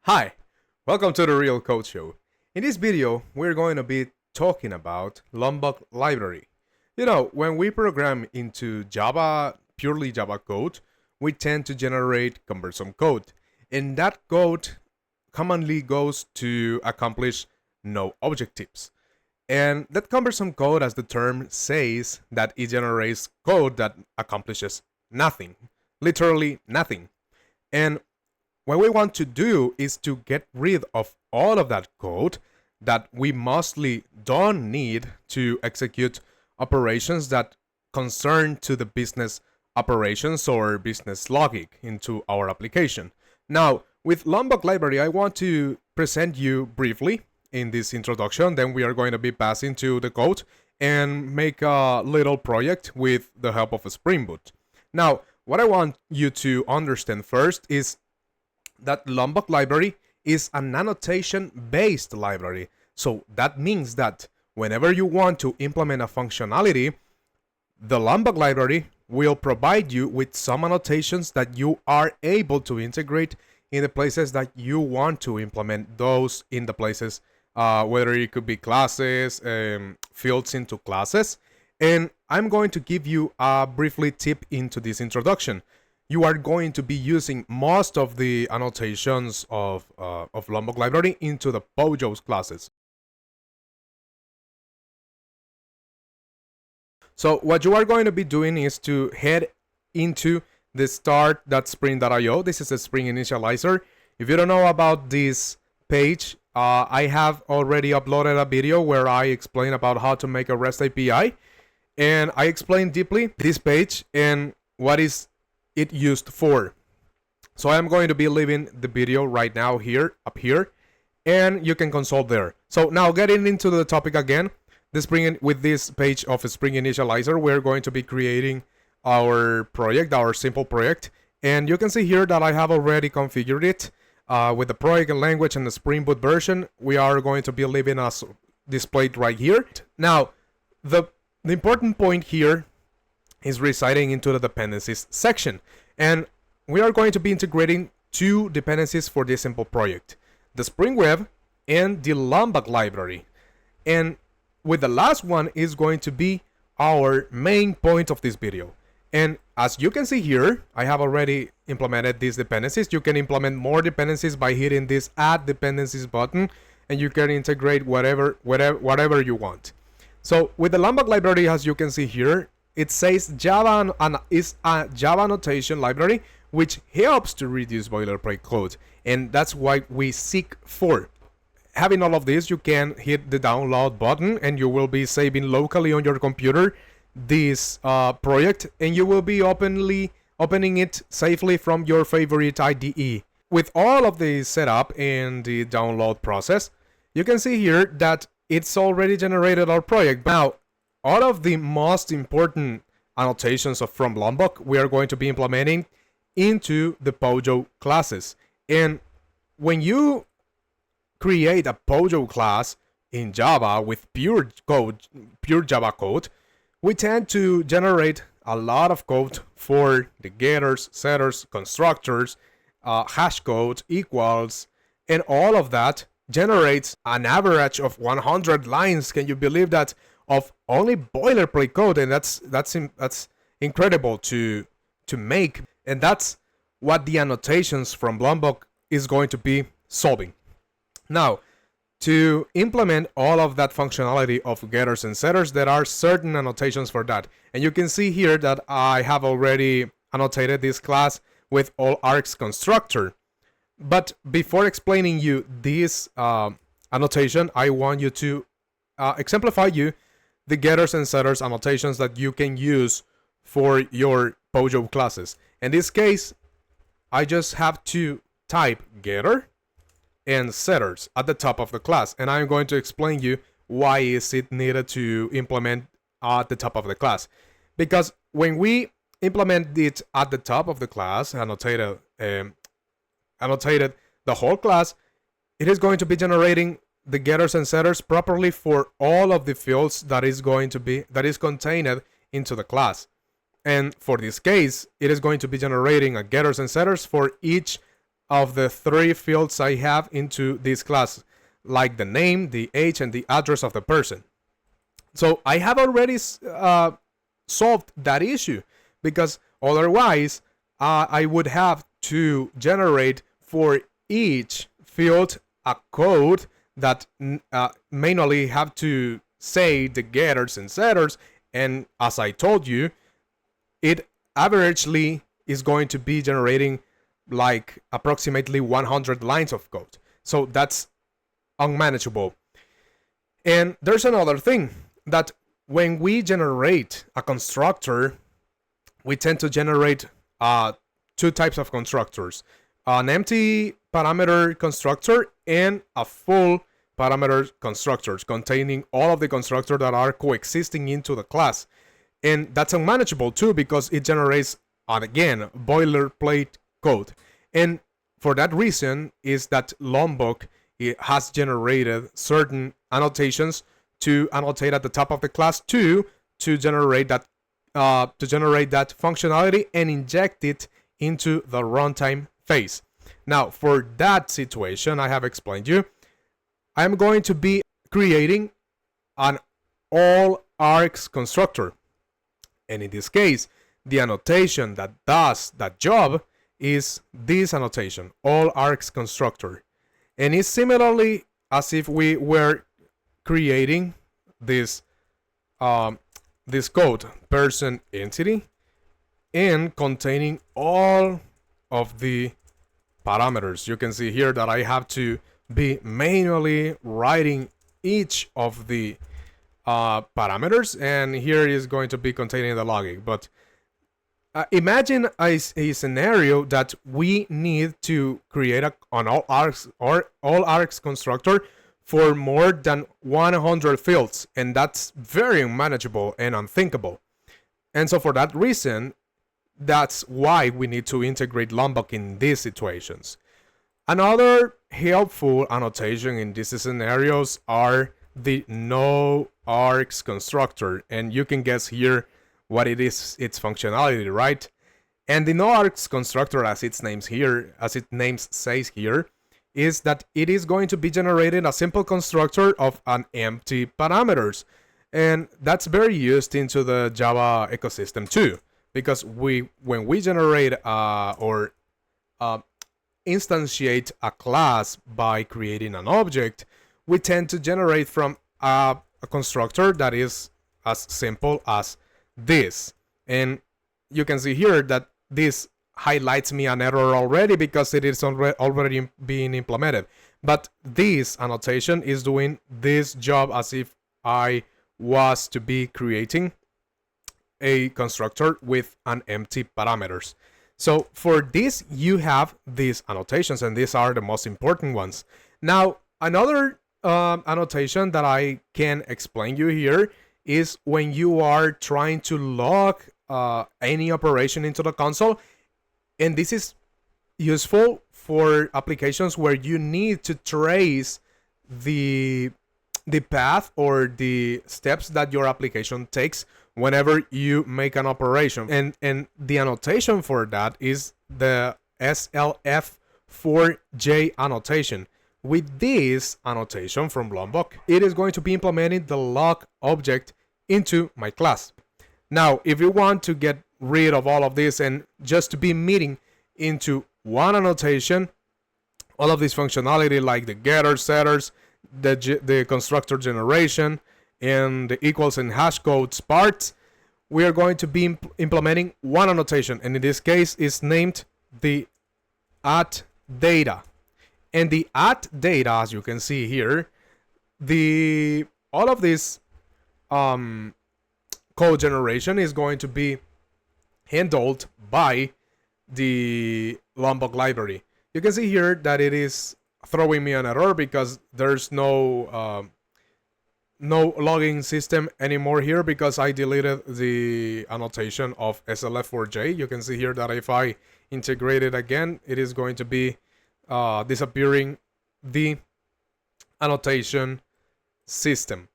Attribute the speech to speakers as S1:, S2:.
S1: Hi, welcome to the Real Code Show. In this video, we're going to be talking about Lombok library. When we program into Java, purely Java code, we tend to generate cumbersome code. And that code commonly goes to accomplish no objectives. And that cumbersome code, as the term says, that it generates code that accomplishes nothing. Literally nothing. And what we want to do is to get rid of all of that code that we mostly don't need to execute operations that concern to the business operations or business logic into our application. Now, with Lombok library, I want to present you briefly in this introduction. Then we are going to be passing to the code and make a little project with the help of a Spring Boot. Now, what I want you to understand first is that Lombok library is an annotation-based library. So that means that whenever you want to implement a functionality, the Lombok library will provide you with some annotations that you are able to integrate in the places that you want to implement those in the places, whether it could be classes, fields into classes. And I'm going to give you a briefly tip into this introduction. You are going to be using most of the annotations of Lombok library into the POJOs classes. So what you are going to be doing is to head into the start.spring.io. This is a Spring initializer. If you don't know about this page, I have already uploaded a video where I explain about how to make a REST API. And I explain deeply this page and what is it used for. So I'm going to be leaving the video right now up here, and you can consult there. So now getting into the topic again, with this page of a Spring initializer, we're going to be creating our project, our simple project. And you can see here that I have already configured it with the project and language and the Spring Boot version. We are going to be leaving us displayed right here. Now, the important point here is residing into the dependencies section. And we are going to be integrating two dependencies for this simple project, the Spring Web and the Lombok library. And with the last one is going to be our main point of this video. And as you can see here, I have already implemented these dependencies. You can implement more dependencies by hitting this Add Dependencies button, and you can integrate whatever you want. So with the Lombok library, as you can see here, it says Java is a Java annotation library which helps to reduce boilerplate code, and that's what we seek for. Having all of this, you can hit the download button and you will be saving locally on your computer this project, and you will be opening it safely from your favorite IDE. With all of the setup and the download process, you can see here that it's already generated our project. Now, all of the most important annotations from Lombok we are going to be implementing into the POJO classes. And when you create a POJO class in Java with pure Java code, we tend to generate a lot of code for the getters, setters, constructors, hash code, equals, and all of that generates an average of 100 lines. Can you believe that? Of only boilerplate code, and that's incredible to make, and that's what the annotations from Lombok is going to be solving. Now, to implement all of that functionality of getters and setters, there are certain annotations for that, and you can see here that I have already annotated this class with all args constructor. But before explaining you this annotation, I want you to exemplify you the getters and setters annotations that you can use for your POJO classes. In this case, I just have to type getter and setters at the top of the class, and I'm going to explain you why is it needed to implement at the top of the class. Because when we implement it at the top of the class, annotated the whole class, it is going to be generating the getters and setters properly for all of the fields that is contained into the class. And for this case, it is going to be generating a getters and setters for each of the three fields I have into this class, like the name, the age, and the address of the person. So I have already solved that issue, because otherwise I would have to generate for each field a code that manually have to say the getters and setters, and as I told you, it averagely is going to be generating like approximately 100 lines of code. So that's unmanageable. And there's another thing, that when we generate a constructor, we tend to generate two types of constructors: an empty parameter constructor and a full parameter constructors containing all of the constructors that are coexisting into the class. And that's unmanageable too, because it generates, again, boilerplate code. And for that reason is that Lombok, it has generated certain annotations to annotate at the top of the class to generate that functionality and inject it into the runtime phase. Now, for that situation I have explained you, I'm going to be creating an all arcs constructor. And in this case, the annotation that does that job is this annotation, all arcs constructor. And it's similarly as if we were creating this this code, person entity, and containing all of the parameters. You can see here that I have to be manually writing each of the parameters, and here is going to be containing the logic. But imagine a scenario that we need to create an all arcs constructor for more than 100 fields, and that's very unmanageable and unthinkable. And so for that reason, that's why we need to integrate Lombok in these situations. Another helpful annotation in these scenarios are the no arcs constructor, and you can guess here what it is, its functionality, right? And the no arcs constructor, as its name says here, is that it is going to be generating a simple constructor of an empty parameters. And that's very used into the Java ecosystem too, because when we generate or instantiate a class by creating an object, we tend to generate from a constructor that is as simple as this. And you can see here that this highlights me an error already, because it is already being implemented. But this annotation is doing this job as if I was to be creating a constructor with an empty parameters. So for this, you have these annotations, and these are the most important ones. Now, another annotation that I can explain you here is when you are trying to log any operation into the console. And this is useful for applications where you need to trace the path or the steps that your application takes whenever you make an operation. And the annotation for that is the SLF4J annotation. With this annotation from Lombok, it is going to be implementing the log object into my class. Now, if you want to get rid of all of this and just to be meeting into one annotation all of this functionality, like the getters, setters, the constructor generation, and the equals and hash codes parts, we are going to be implementing one annotation, and in this case is named the at data. And the at data, as you can see here, all of this code generation is going to be handled by the Lombok library. You can see here that it is throwing me an error because there's no logging system anymore here, because I deleted the annotation of SLF4J. You can see here that if I integrate it again, it is going to be disappearing the annotation system.